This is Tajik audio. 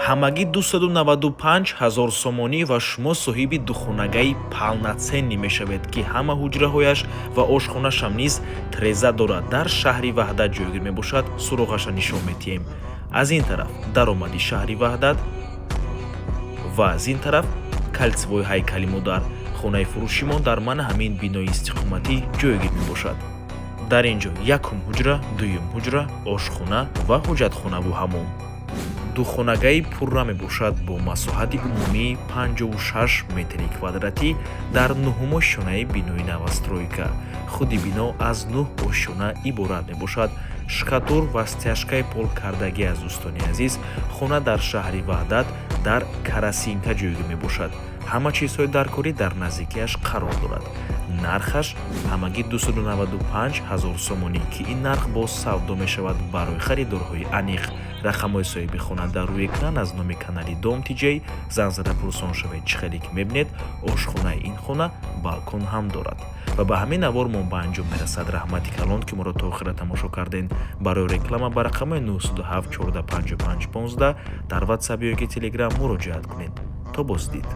ҳамагӣ 295 000 сомонӣ ва шумо соҳиби духонагаи палнаценнӣ мешавед, ки ҳама ҳуҷраҳояш ва ошхонашам низ треза дорад. дар шаҳри ваҳдат ҷойгир мебошад. суроғаша нишон медиҳем. аз ин тараф даромади шаҳри ваҳдат ва аз ин тараф калитсвои ҳайкали модар. хонаи фурӯшимон дар мана ҳамин бинои истиқоматӣ ҷойгир мебошад. дар ин ҷо якум ҳуҷра, дуюм ҳуҷра, ошхона ва ҳоҷатхонаву ҳаммом. духонагаи пурра мебошад бо масоҳати умумии 56 метри квадратӣ дар нуҳум ошёнаи бинои новостройка. худи бино аз 9 ошёна иборат мебошад. шкатур ва стяжкаи полкардагӣ аз дӯстони азиз. хона дар шаҳри ваҳдат дар карасинка ҷойгир мебошад. ҳама чизҳои даркорӣ дар наздикиаш қарор дорад. нархаш ҳамагӣ 295 000 сомонӣ, ки ин нарх боз савдо мешавад барои харидорҳои аниқ. рақамҳои соҳиби хона дар рӯи экран аз номи канали Дом Тиҷей зан зада пурсон шавед чӣ хеле ки мебинед. ошхонаи ин хона балкон ҳам дорад. ва ба ҳамин аввор мо ба анҷом мерасад. раҳмати калон ки моро то охира тамошо карден. барои реклама ба рақамҳои 907 14 55 15 дар ватсап ё ки телеграм муроҷиат кунед. то боздид.